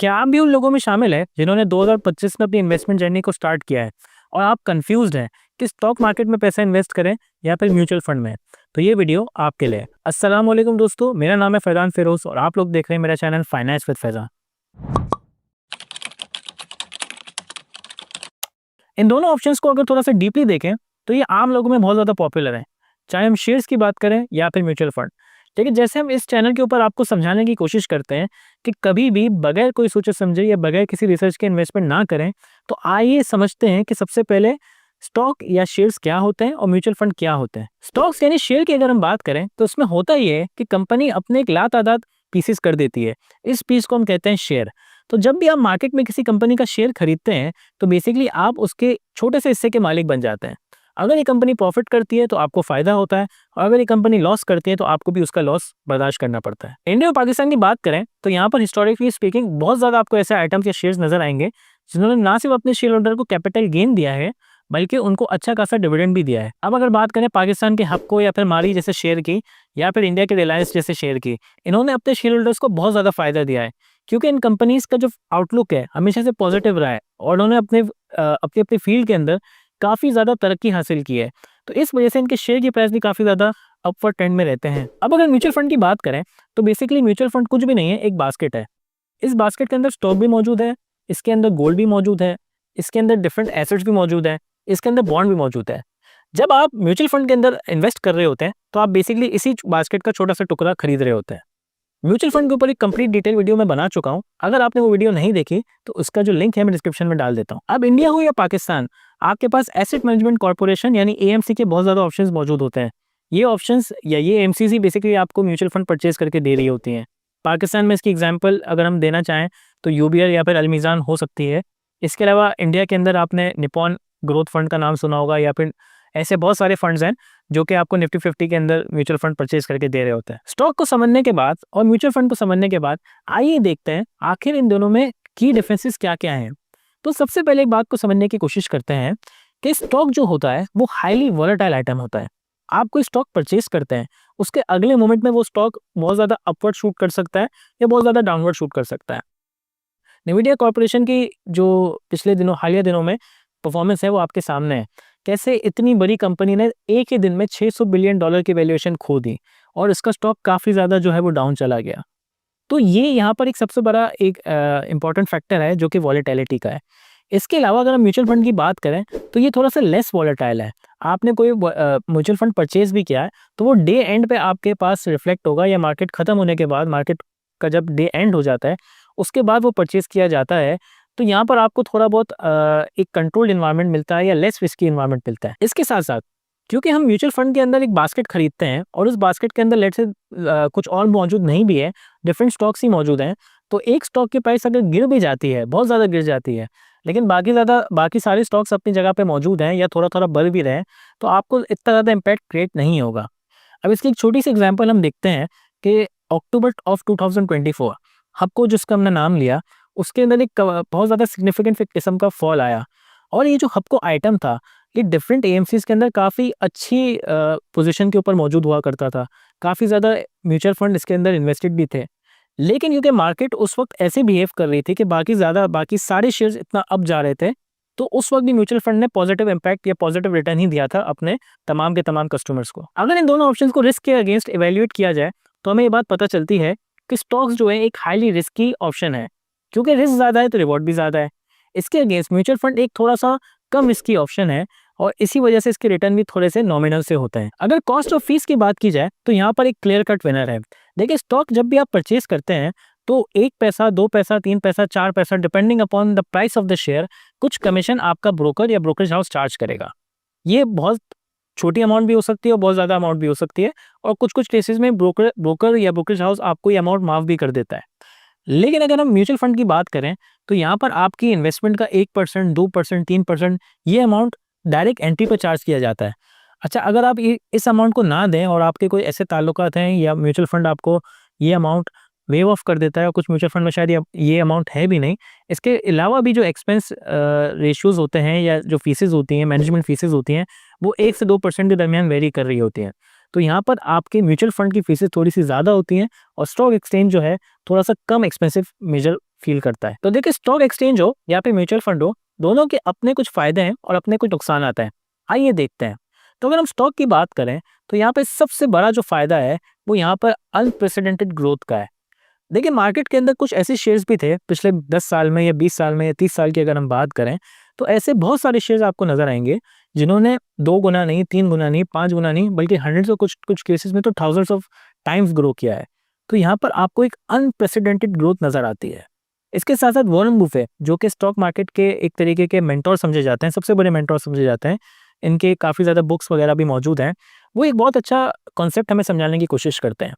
क्या आप भी उन लोगों में शामिल हैं जिन्होंने 2025 में अपनी इन्वेस्टमेंट जर्नी को स्टार्ट किया है और आप कंफ्यूज्ड हैं कि स्टॉक मार्केट में पैसा इन्वेस्ट करें या फिर म्यूचुअल फंड में? तो ये वीडियो आपके लिए है। अस्सलाम वालेकुम दोस्तों, मेरा नाम है फैज़ान फिरोज और आप लोग देख रहे हैं मेरा चैनल फाइनेंस विद फैज़ान। इन दोनों ऑप्शंस को अगर थोड़ा सा डीपली देखें तो ये आम लोगों में बहुत ज़्यादा पॉपुलर है, चाहे हम शेयर्स की बात करें या फिर म्यूचुअल फंड। लेकिन जैसे हम इस चैनल के ऊपर आपको समझाने की कोशिश करते हैं कि कभी भी बगैर कोई सोचे समझे या बगैर किसी रिसर्च के इन्वेस्टमेंट ना करें, तो आइए समझते हैं कि सबसे पहले स्टॉक या शेयर्स क्या होते हैं और म्यूचुअल फंड क्या होते हैं। स्टॉक्स यानी शेयर की अगर हम बात करें तो उसमें होता ये है कि कंपनी अपने एक लातादाद पीसेस कर देती है। इस पीस को हम कहते हैं शेयर। तो जब भी आप मार्केट में किसी कंपनी का शेयर खरीदते हैं तो बेसिकली आप उसके छोटे से हिस्से के मालिक बन जाते हैं। अगर ये कंपनी प्रॉफिट करती है तो आपको फायदा होता है और अगर ये कंपनी लॉस करती है तो आपको भी उसका लॉस बर्दाश्त करना पड़ता है। इंडिया और पाकिस्तान की बात करें तो यहाँ पर हिस्टोरिकली स्पीकिंग बहुत ज्यादा आपको ऐसे आइटम्स या शेयर्स नजर आएंगे जिन्होंने ना सिर्फ अपने शेयर होल्डर को कैपिटल गेन दिया है बल्कि उनको अच्छा खासा डिविडेंड भी दिया है। अब अगर बात करें पाकिस्तान के हपको या फिर मारी जैसे शेयर की या फिर इंडिया के रिलायंस जैसे शेयर की, इन्होंने अपने शेयर होल्डर्स को बहुत ज्यादा फायदा दिया है क्योंकि इन कंपनीज का जो आउटलुक है हमेशा से पॉजिटिव रहा है और उन्होंने अपने अपनी अपनी फील्ड के अंदर काफी ज्यादा तरक्की हासिल की है। तो इस वजह से इनके शेयर की प्राइस भी काफी ज्यादा अपवर्ड ट्रेंड में रहते हैं। अब अगर म्यूचुअल फंड की बात करें तो बेसिकली म्यूचुअल फंड कुछ भी नहीं है, एक बास्केट है। इस बास्केट के अंदर स्टॉक भी मौजूद है, इसके अंदर गोल्ड भी मौजूद है, इसके अंदर डिफरेंट एसेट्स भी मौजूद है, इसके अंदर बॉन्ड भी मौजूद है। जब आप म्यूचुअल फंड के अंदर इन्वेस्ट कर रहे होते हैं तो आप बेसिकली इसी बास्केट का छोटा सा टुकड़ा खरीद रहे होते हैं। म्यूचुअल फंड के ऊपर एक कंप्लीट डिटेल वीडियो मैं बना चुका हूं, अगर आपने वो वीडियो नहीं देखी तो उसका जो लिंक है मैं डिस्क्रिप्शन में डाल देता हूं। अब इंडिया हो या पाकिस्तान, आपके पास एसेट मैनेजमेंट कॉर्पोरेशन यानी एएमसी के बहुत ज्यादा ऑप्शंस मौजूद होते हैं। ये ऑप्शंस या ये एमसीसी बेसिकली आपको म्यूचुअल फंड परचेज करके दे रही होती हैं। पाकिस्तान में इसकी एग्जाम्पल अगर हम देना चाहें तो यूबीआर या फिर अलमीजान हो सकती है। इसके अलावा इंडिया के अंदर आपने निपॉन ग्रोथ फंड का नाम सुना होगा या फिर ऐसे बहुत सारे फंड्स हैं जो कि आपको निफ्टी 50 के अंदर म्यूचुअल फंड परचेज करके दे रहे होते हैं। स्टॉक को समझने के बाद और म्यूचुअल फंड को समझने के बाद आइए देखते हैं आखिर इन दोनों में की डिफरेंसेस क्या क्या हैं। तो सबसे पहले एक बात को समझने की कोशिश करते हैं कि स्टॉक जो होता है वो हाईली वॉलेटाइल आइटम होता है। आप कोई स्टॉक परचेज करते हैं, उसके अगले मोमेंट में वो स्टॉक बहुत ज्यादा अपवर्ड शूट कर सकता है या बहुत ज्यादा डाउनवर्ड शूट कर सकता है। न्वीडिया कॉर्पोरेशन की जो पिछले दिनों हालिया दिनों में परफॉर्मेंस है वो आपके सामने है। कैसे इतनी बड़ी कंपनी ने एक ही दिन में $600 बिलियन की वैल्यूएशन खो दी और इसका स्टॉक काफी ज्यादा जो है वो डाउन चला गया। तो ये यहाँ पर एक सबसे बड़ा एक इम्पॉर्टेंट फैक्टर है जो कि वॉलेटिलिटी का है। इसके अलावा अगर हम म्यूचुअल फंड की बात करें तो ये थोड़ा सा लेस वॉलेटाइल है। आपने कोई म्यूचुअल फंड परचेज भी किया है तो वो डे एंड पे आपके पास रिफ्लेक्ट होगा या मार्केट खत्म होने के बाद, मार्केट का जब डे एंड हो जाता है उसके बाद वो परचेज किया जाता है। तो यहाँ पर आपको थोड़ा बहुत एक कंट्रोल्ड इन्वायरमेंट मिलता है या लेस रिस्की इन्वायरमेंट मिलता है। इसके साथ साथ क्योंकि हम म्यूचुअल फंड के अंदर एक बास्केट खरीदते हैं और उस बास्केट के अंदर लेट से कुछ और मौजूद नहीं भी है, डिफरेंट स्टॉक्स ही मौजूद हैं, तो एक स्टॉक की प्राइस अगर गिर भी जाती है, बहुत ज़्यादा गिर जाती है, लेकिन बाकी सारे स्टॉक्स अपनी जगह पे मौजूद हैं या थोड़ा थोड़ा बढ़ भी रहे हैं, तो आपको इतना ज़्यादा इम्पैक्ट क्रिएट नहीं होगा। अब इसकी एक छोटी सी एग्जाम्पल हम देखते हैं कि अक्टूबर ऑफ 2024 हबको जिसका हमने नाम लिया उसके अंदर एक बहुत ज़्यादा सिग्निफिकेंट किस्म का फॉल आया और ये जो हबको आइटम था ये डिफरेंट एएमसीज के अंदर काफ़ी अच्छी पोजीशन के ऊपर मौजूद हुआ करता था। काफ़ी ज़्यादा म्यूचुअल फंड इसके अंदर इन्वेस्टेड भी थे, लेकिन क्योंकि मार्केट उस वक्त ऐसे बिहेव कर रही थी कि बाकी सारे शेयर्स इतना अप जा रहे थे, तो उस वक्त भी म्यूचुअल फंड ने पॉजिटिव इम्पैक्ट या पॉजिटिव रिटर्न ही दिया था अपने तमाम के तमाम कस्टमर्स को। अगर इन दोनों ऑप्शंस को रिस्क के अगेंस्ट इवेल्युएट किया जाए तो हमें ये बात पता चलती है कि स्टॉक्स जो है एक हाईली रिस्की ऑप्शन है, क्योंकि रिस्क ज़्यादा है तो रिवॉर्ड भी ज़्यादा है। इसके अगेंस्ट म्यूचुअल फंड एक थोड़ा सा कम रिस्की ऑप्शन है और इसी वजह से इसके रिटर्न भी थोड़े से नॉमिनल से होते हैं। अगर कॉस्ट ऑफ फीस की बात की जाए तो यहाँ पर एक क्लियर कट विनर है। देखिए, स्टॉक जब भी आप परचेज करते हैं तो 1 पैसा, 2 पैसा, 3 पैसा, 4 पैसा depending upon the price of the share कुछ कमीशन आपका ब्रोकर या ब्रोकरेज हाउस चार्ज करेगा। ये बहुत छोटी अमाउंट भी हो सकती है और बहुत ज़्यादा अमाउंट भी हो सकती है और कुछ केसेस में ब्रोकर या ब्रोकरेज हाउस आपको ये अमाउंट माफ भी कर देता है। लेकिन अगर हम म्यूचुअल फंड की बात करें तो यहाँ पर आपकी इन्वेस्टमेंट का 1%, 2%, 3% ये अमाउंट डायरेक्ट एंट्री पर चार्ज किया जाता है। अच्छा, अगर आप इस अमाउंट को ना दें और आपके कोई ऐसे ताल्लुकात हैं या म्यूचुअल फंड आपको ये अमाउंट वेव ऑफ कर देता है और कुछ म्यूचुअल फंड में शायद ये अमाउंट है भी नहीं, इसके अलावा भी जो एक्सपेंस रेशियोज होते हैं या जो फीसेज होती हैं, मैनेजमेंट फीसेज होती हैं, वो 1 से 2% के दरमियान वेरी कर रही होती हैं। तो यहाँ पर आपके म्यूचुअल फंड की फीसेज थोड़ी सी ज़्यादा होती हैं और स्टॉक एक्सचेंज जो है थोड़ा सा कम एक्सपेंसिव मेजर फील करता है। तो देखिए, स्टॉक एक्सचेंज हो या फिर म्यूचुअल फंड हो, दोनों के अपने कुछ फायदे हैं और अपने कुछ नुकसान आता है। आइए देखते हैं। तो अगर हम स्टॉक की बात करें तो यहाँ पे सबसे बड़ा जो फायदा है वो यहाँ पर अनप्रेसिडेंटेड ग्रोथ का है। देखिए, मार्केट के अंदर कुछ ऐसे शेयर्स भी थे पिछले 10 साल में या 20 साल में या 30 साल की अगर हम बात करें, तो ऐसे बहुत सारे शेयर्स आपको नज़र आएँगे, जिन्होंने 2 गुना नहीं, 3 गुना नहीं, 5 गुना नहीं, बल्कि हंड्रेड्स ऑफ कुछ कुछ केसेस में तो थाउज़ेंड्स ऑफ टाइम्स ग्रो किया है। तो यहाँ पर आपको एक अनप्रेसिडेंटेड ग्रोथ नज़र आती है। इसके साथ-साथ वॉरेन बुफे, जो कि स्टॉक मार्केट के एक तरीके के मेंटर समझे जाते हैं, सबसे बड़े मेंटर समझे जाते हैं। इनके काफ़ी ज़्यादा बुक्स वगैरह भी मौजूद हैं। वो एक बहुत अच्छा कॉन्सेप्ट हमें समझाने की कोशिश करते हैं।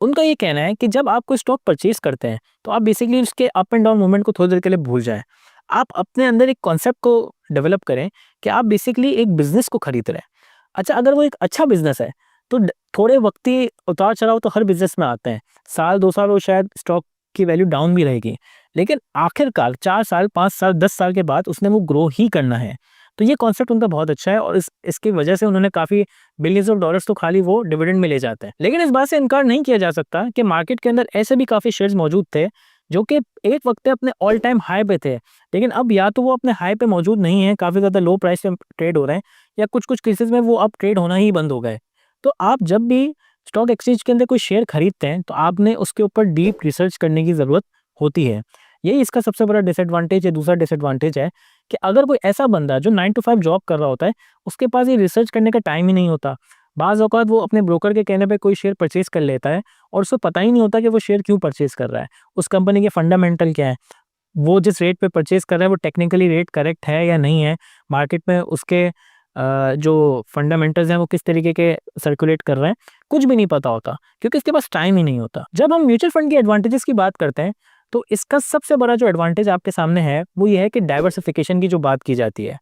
उनका ये कहना है कि जब आप कोई स्टॉक परचेज़ करते हैं, तो आप बेसिकली उसके अप एंड डाउन मूवमेंट को थोड़ी देर के लिए भूल जाएँ। आप अपने अंदर एक कॉन्सेप्ट को डेवलप करें कि आप बेसिकली एक बिज़नेस को खरीद रहे हैं। अच्छा, अगर वो एक अच्छा बिज़नेस है, तो थोड़े वक्ती उतार-चढ़ाव तो हर बिज़नेस में आते हैं। साल, 2 साल वो शायद स्टॉक की वैल्यू डाउन भी रहेगी। लेकिन आखिरकार 4 साल, 5 साल, 10 साल के बाद उसने वो ग्रो ही करना है। तो ये कॉन्सेप्ट उनका बहुत अच्छा है और इसकी वजह से उन्होंने काफ़ी बिलियंस ऑफ डॉलर्स तो खाली वो डिविडेंड में ले जाते हैं। लेकिन इस बात से इनकार नहीं किया जा सकता कि मार्केट के अंदर ऐसे भी काफ़ी शेयर्स मौजूद थे, जो कि एक वक़्त पे अपने ऑल टाइम हाई पे थे। लेकिन अब या तो वो अपने हाई पे मौजूद नहीं है, काफ़ी ज़्यादा लो प्राइस पे ट्रेड हो रहे हैं, या कुछ-कुछ केसेज़ में वो अब ट्रेड होना ही बंद हो गए। तो आप जब भी स्टॉक एक्सचेंज के अंदर कोई शेयर खरीदते हैं, तो आपने उसके ऊपर डीप रिसर्च करने की ज़रूरत होती है। यही इसका सबसे बड़ा डिसएडवांटेज है। दूसरा डिसएडवांटेज है कि अगर कोई ऐसा बंदा जो 9 टू 5 जॉब कर रहा होता है, उसके पास ये रिसर्च करने का टाइम ही नहीं होता। बाज़ औक़ात वो अपने ब्रोकर के कहने पे कोई शेयर परचेज़ कर लेता है और उसको पता ही नहीं होता कि वो शेयर क्यों परचेज़ कर रहा है। उस कंपनी के फंडामेंटल क्या है? वो जिस रेट पे परचेज़ कर रहा है वो टेक्निकली रेट करेक्ट है या नहीं है? मार्केट में उसके जो फंडामेंटल्स हैं वो किस तरीके के सर्कुलेट कर रहे हैं? कुछ भी नहीं पता होता, क्योंकि उसके पास टाइम ही नहीं होता। जब हम म्यूचुअल फंड के एडवांटेजेस की बात करते हैं, तो इसका सबसे बड़ा जो एडवांटेज आपके सामने है, वो ये है कि डाइवर्सिफिकेशन की जो बात की जाती है।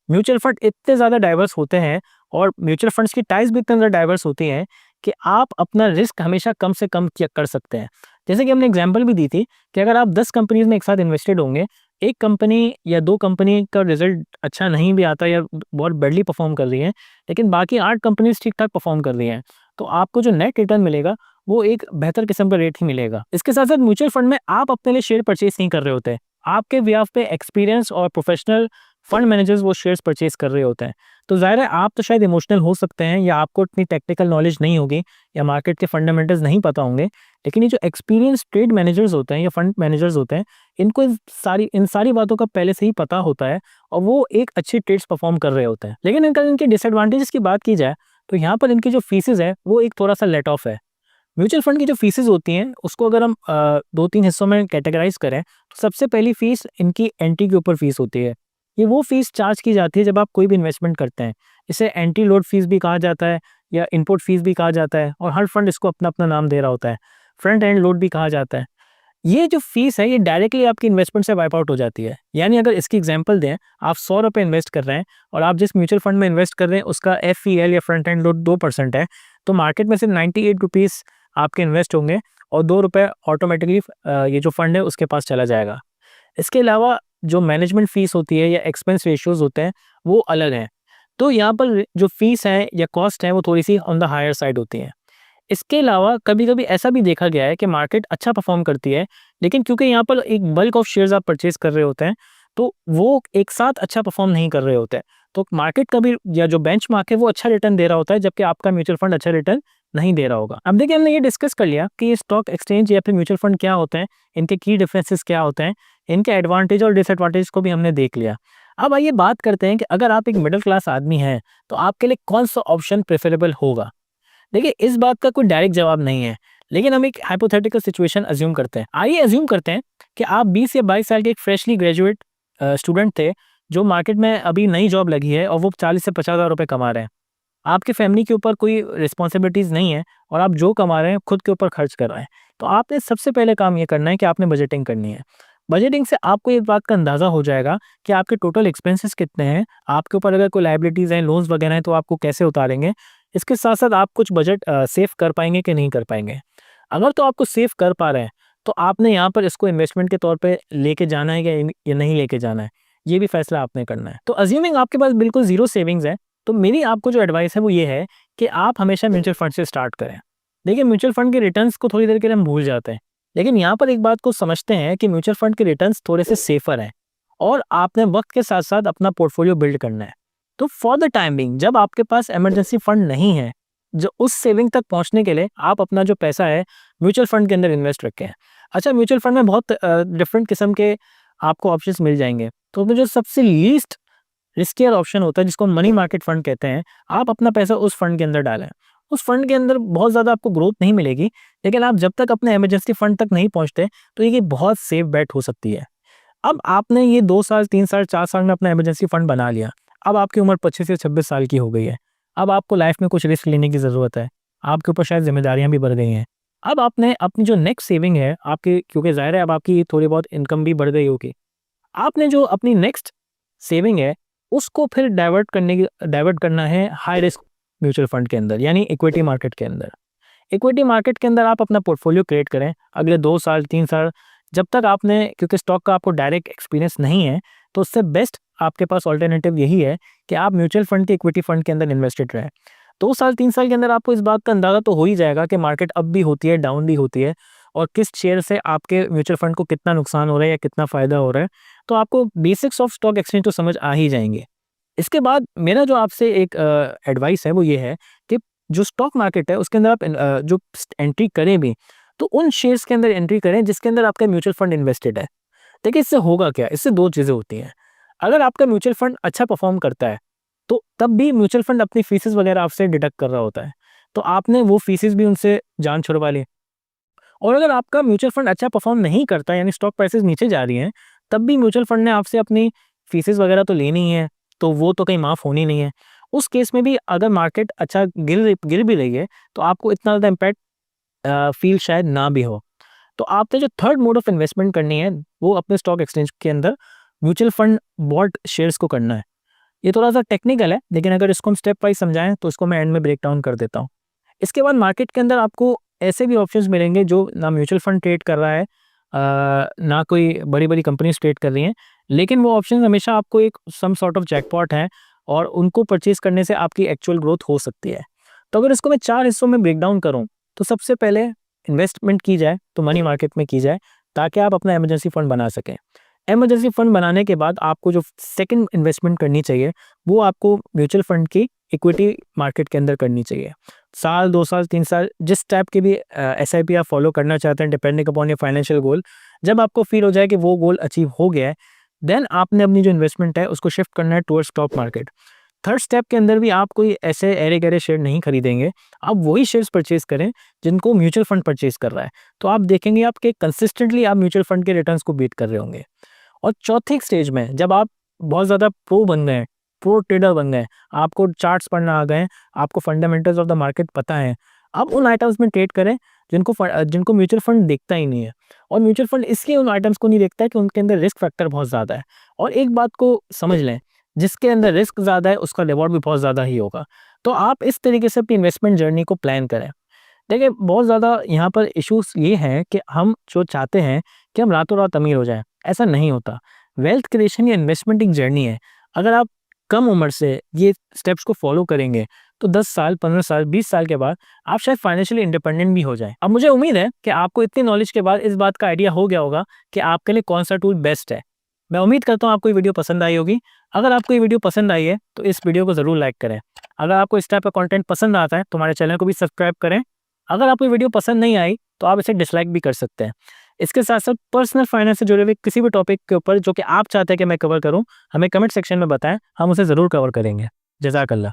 म्यूचुअल फंड इतने ज़्यादा डाइवर्स होते हैं और म्यूचुअल फंड्स की टाइप्स भी इतने ज़्यादा डाइवर्स होती हैं कि आप अपना रिस्क हमेशा कम से कम किया कर सकते हैं। जैसे कि हमने एग्जांपल भी दी थी कि अगर आप 10 कंपनीज़ में एक साथ इन्वेस्टेड होंगे, एक कंपनी या 2 कंपनी का रिज़ल्ट अच्छा नहीं भी आता या बहुत बैडली परफ़ॉर्म कर रही है, लेकिन बाकी 8 कंपनीज़ ठीक-ठाक परफ़ॉर्म कर रही हैं, तो आपको जो नेट रिटर्न मिलेगा, वो एक बेहतर किस्म का रेट ही मिलेगा। इसके साथ-साथ म्यूचुअल फंड में आप अपने लिए शेयर परचेज़ नहीं कर रहे होते। आपके बिहाफ़ पे एक्सपीरियंस और प्रोफेशनल फंड मैनेजर्स वो शेयर्स परचेज़ कर रहे होते हैं। तो ज़ाहिर है, आप तो शायद इमोशनल हो सकते हैं या आपको इतनी टेक्निकल नॉलेज नहीं होगी या मार्केट के फंडामेंटल्स नहीं पता होंगे, लेकिन ये जो एक्सपीरियंस ट्रेड मैनेजर्स होते हैं या फंड मैनेजर्स होते हैं, इनको इन सारी बातों का पहले से ही पता होता है और वो एक अच्छी ट्रेड्स परफ़ॉर्म कर रहे होते हैं। लेकिन अगर इनके डिसएडवांटेजेस की बात की जाए, तो यहाँ पर इनकी जो फीसेज़ है, वो एक थोड़ा-सा लेट ऑफ है। म्यूचुअल फंड की जो फीसेज़ होती हैं, उसको अगर हम 2-3 हिस्सों में कैटेगराइज़ करें, तो सबसे पहली फ़ीस इनकी एंट्री के ऊपर फ़ीस होती है। ये वो फ़ीस चार्ज की जाती है जब आप कोई भी इन्वेस्टमेंट करते हैं। इसे एंट्री लोड फ़ीस भी कहा जाता है या इनपुट फ़ीस भी कहा जाता है और हर फंड इसको अपना-अपना नाम दे रहा होता है। फ्रंट एंड लोड भी कहा जाता है। ये जो फ़ीस है, ये डायरेक्टली आपकी इन्वेस्टमेंट से वाइप आउट हो जाती है। यानी अगर इसकी एग्ज़ाम्पल दें, आप ₹100 इन्वेस्ट कर रहे हैं और आप जिस म्यूचुअल फंड में इन्वेस्ट कर रहे हैं, उसका एफईएल या फ्रंट एंड लोड 2% है, तो मार्केट में सिर्फ ₹98 आपके इन्वेस्ट होंगे और ₹2 ऑटोमेटिकली ये जो फंड है उसके पास चला जाएगा। इसके अलावा जो मैनेजमेंट फ़ीस होती है या एक्सपेंस रेशियोज़ होते हैं, वो अलग हैं। तो यहाँ पर जो फ़ीस है या कॉस्ट है, वो थोड़ी-सी ऑन द हायर साइड होती हैं। इसके अलावा कभी-कभी ऐसा भी देखा गया है कि मार्केट अच्छा परफ़ॉर्म करती है, लेकिन क्योंकि यहाँ पर एक बल्क ऑफ शेयर्स आप परचेज़ कर रहे होते हैं, तो वो एक साथ अच्छा परफ़ॉर्म नहीं कर रहे होते हैं। तो मार्केट का भी या जो बेंचमार्क है, वो अच्छा रिटर्न दे रहा होता है, जबकि आपका म्यूचुअल फंड अच्छा रिटर्न नहीं दे रहा होगा। अब देखिए, हमने ये डिस्कस कर लिया कि ये स्टॉक एक्सचेंज या फिर म्यूचुअल फंड क्या होते हैं, इनके की डिफरेंसेस क्या होते हैं, इनके एडवांटेज और डिसएडवांटेज को भी हमने देख लिया। अब आइए बात करते हैं कि अगर आप एक मिडिल क्लास आदमी हैं, तो आपके लिए कौन-सा ऑप्शन प्रेफ़रेबल होगा? देखिए, इस बात का कोई डायरेक्ट जवाब नहीं है, लेकिन हम एक हाइपोथेटिकल सिचुएशन अज़्यूम करते हैं। आइए अज़्यूम करते हैं कि आप 20 या 22 साल के एक फ्रेशली ग्रेजुएट स्टूडेंट थे, जो मार्केट में अभी नई जॉब लगी है और वो 40 से 50 हज़ार रुपए कमा रहे हैं। आपकी फैमिली के ऊपर कोई रिस्पॉन्सिबिलिटीज़ नहीं है और आप जो कमा रहे हैं, खुद के ऊपर खर्च कर रहे हैं। तो आपने सबसे पहले काम ये करना है कि आपने बजटिंग करनी है। बजटिंग से आपको इस बात का अंदाज़ा हो जाएगा कि आपके टोटल एक्सपेंसेस कितने हैं, आपके ऊपर अगर कोई लायबिलिटीज़ हैं, लोन्स वगैरह हैं, तो आपको कैसे उतारेंगे। इसके साथ-साथ आप कुछ बजट सेव कर पाएँगे कि नहीं कर पाएँगे। अगर तो आपको सेव कर पा रहे हैं, तो आपने यहाँ पर इसको इन्वेस्टमेंट के तौर पे लेके जाना है या नहीं लेके जाना है, ये भी फैसला आपने करना है। तो अज़्यूमिंग आपके पास बिल्कुल ज़ीरो सेविंग्स है, तो मेरी आपको जो एडवाइस है वो ये है कि आप हमेशा म्यूचुअल फंड से स्टार्ट करें। देखिए, म्यूचुअल फंड के रिटर्न्स को थोड़ी देर के लिए हम भूल जाते हैं। लेकिन यहाँ पर एक बात को समझते हैं कि म्यूचुअल फंड के रिटर्न्स थोड़े से सेफर हैं और आपने वक्त के साथ साथ अपना पोर्टफोलियो बिल्ड करना है। तो फॉर द टाइम बिंग जब आपके पास इमरजेंसी फंड नहीं है, जो उस सेविंग तक पहुंचने के लिए आप अपना जो पैसा है म्यूचुअल फंड के अंदर इन्वेस्ट रखें। अच्छा, म्यूचुअल फंड में बहुत डिफरेंट किस्म के आपको ऑप्शंस मिल जाएंगे। तो उसमें जो सबसे लीस्ट रिस्कियर ऑप्शन होता है जिसको मनी मार्केट फंड कहते हैं, आप अपना पैसा उस फंड के अंदर डालें। उस फंड के अंदर बहुत ज़्यादा आपको ग्रोथ नहीं मिलेगी, लेकिन आप जब तक अपने इमरजेंसी फंड तक नहीं पहुंचते तो ये बहुत सेफ बेट हो सकती है। अब आपने ये 2 साल, 3 साल, 4 साल में अपना इमरजेंसी फंड बना लिया। अब आपकी उम्र 25 से 26 साल की हो गई है। अब आपको लाइफ में कुछ रिस्क लेने की ज़रूरत है। आपके ऊपर शायद ज़िम्मेदारियाँ भी बढ़ गई हैं। अब आपने अपनी जो नेक्स्ट सेविंग है आपकी, क्योंकि ज़ाहिर है अब आपकी थोड़ी बहुत इनकम भी बढ़ गई होगी। आपने जो अपनी नेक्स्ट सेविंग है उसको फिर डाइवर्ट करना है हाई रिस्क म्यूचुअल फंड के अंदर, यानी इक्विटी मार्केट के अंदर। इक्विटी मार्केट के अंदर आप अपना पोर्टफोलियो क्रिएट करें अगले 2 साल, 3 साल, जब तक आपने, क्योंकि स्टॉक का आपको डायरेक्ट एक्सपीरियंस नहीं है, तो उससे बेस्ट आपके पास ऑल्टरनेटिव यही है कि आप म्यूचुअल फंड के इक्विटी फंड के अंदर इन्वेस्टेड रहें। 2 साल, 3 साल के अंदर आपको इस बात का अंदाज़ा तो हो ही जाएगा कि मार्केट अप भी होती है, डाउन भी होती है, और किस शेयर से आपके म्यूचुअल फंड को कितना नुकसान हो रहा है या कितना फ़ायदा हो रहा है। तो आपको बेसिक्स ऑफ स्टॉक एक्सचेंज तो समझ आ ही जाएंगे। इसके बाद मेरा जो आपसे एक एडवाइस है वो ये है कि जो स्टॉक मार्केट है उसके अंदर आप जो एंट्री करें भी, तो उन शेयर्स के अंदर एंट्री करें जिसके अंदर आपका म्यूचुअल फंड इन्वेस्टेड है। देखिए, इससे होगा क्या, इससे 2 चीज़ें होती हैं। अगर आपका म्यूचुअल फंड अच्छा परफॉर्म करता है, तो तब भी म्यूचुअल फंड अपनी फीसेस वगैरह आपसे डिडक्ट कर रहा होता है, तो आपने वो फीसेस भी उनसे जान छुड़वा ली। और अगर आपका म्यूचुअल फंड अच्छा परफॉर्म नहीं करता, यानी स्टॉक प्राइसेस नीचे जा रही हैं, तब भी म्यूचुअल फंड ने आपसे अपनी फीसेस वगैरह तो लेनी ही है, तो वो तो कहीं माफ़ होनी नहीं है। उस केस में भी अगर मार्केट अच्छा गिर भी रही है, तो आपको इतना ज़्यादा इम्पैक्ट फ़ील शायद ना भी हो। तो आपने जो थर्ड मोड ऑफ इन्वेस्टमेंट करनी है, वो अपने स्टॉक एक्सचेंज के अंदर म्यूचुअल फंड बॉट शेयर्स को करना है। ये थोड़ा-सा टेक्निकल है, लेकिन अगर इसको हम स्टेप वाइज़ समझाएँ, तो इसको मैं एंड में ब्रेक डाउन कर देता हूँ। इसके बाद मार्केट के अंदर आपको ऐसे भी ऑप्शंस मिलेंगे जो ना म्यूचुअल फंड ट्रेड कर रहा है, ना कोई बड़ी-बड़ी कंपनीज़ ट्रेड कर रही हैं, लेकिन वो ऑप्शंस हमेशा आपको एक सम सॉर्ट ऑफ जैकपॉट है और उनको परचेज़ करने से आपकी एक्चुअल ग्रोथ हो सकती है। तो अगर इसको मैं 4 हिस्सों में ब्रेक डाउन करूँ, तो सबसे पहले इन्वेस्टमेंट की जाए तो मनी मार्केट में की जाए, ताकि आप अपना इमरजेंसी फंड बना सकें। इमरजेंसी फंड बनाने के बाद आपको जो सेकंड इन्वेस्टमेंट करनी चाहिए, वो आपको म्यूचुअल फंड की इक्विटी मार्केट के अंदर करनी चाहिए। साल, 2 साल, 3 साल, जिस टाइप की भी एसआईपी आप फॉलो करना चाहते हैं, depending upon your financial goal, जब आपको फील हो जाए कि वो गोल अचीव हो गया है, देन आपने अपनी जो इन्वेस्टमेंट है उसको शिफ्ट करना है towards stock market. Third step के अंदर भी आप कोई ऐसे ऐरे-गैरे शेयर नहीं खरीदेंगे, आप वही शेयर्स परचेज़ करें जिनको म्यूचुअल फंड परचेज़ कर रहा है। तो आप देखेंगे आप कि कंसिस्टेंटली आप म्यूचुअल फंड के रिटर्न्स को बीट कर रहे होंगे। और चौथे स्टेज में जब आप बहुत ज़्यादा प्रो बन गए हैं, प्रो ट्रेडर बन गए, आपको चार्ट्स पढ़ना आ गए हैं, आपको फंडामेंटल्स ऑफ द मार्केट पता है, आप उन आइटम्स में ट्रेड करें जिनको म्यूचुअल फंड देखता ही नहीं है। और म्यूचुअल फंड इसलिए उन आइटम्स को नहीं देखता है कि उनके अंदर रिस्क फैक्टर बहुत ज़्यादा है। और एक बात को समझ लें, जिसके अंदर रिस्क ज़्यादा है उसका रिवॉर्ड भी बहुत ज़्यादा ही होगा। तो आप इस तरीके से अपनी इन्वेस्टमेंट जर्नी को प्लान करें। देखिए, बहुत ज़्यादा यहाँ पर इश्यूज़ ये हैं कि हम जो चाहते हैं कि हम रातों-रात अमीर हो जाएँ, ऐसा नहीं होता। वेल्थ क्रिएशन या इन्वेस्टमेंट एक जर्नी है। अगर आप कम उम्र से ये स्टेप्स को फ़ॉलो करेंगे, तो 10 साल, 15 साल, 20 साल के बाद आप शायद फाइनेंशियली इंडिपेंडेंट भी हो जाएँ। अब मुझे उम्मीद है कि आपको इतनी नॉलेज के बाद इस बात का आइडिया हो गया होगा कि आपके लिए कौन-सा टूल बेस्ट है। मैं उम्मीद करता हूँ आपको ये वीडियो पसंद आई होगी। अगर आपको ये वीडियो पसंद आई है, तो इस वीडियो को ज़रूर लाइक करें। अगर आपको इस टाइप का कंटेंट पसंद आता है, तो हमारे चैनल को भी सब्सक्राइब करें। अगर आपको ये वीडियो पसंद नहीं आई, तो आप इसे डिसलाइक भी कर सकते हैं। इसके साथ-साथ पर्सनल फाइनेंस से जुड़े हुए किसी भी टॉपिक के ऊपर जो कि आप चाहते हैं कि मैं कवर करूँ, हमें कमेंट सेक्शन में बताएँ, हम उसे ज़रूर कवर करेंगे। जज़ाकल्लाह।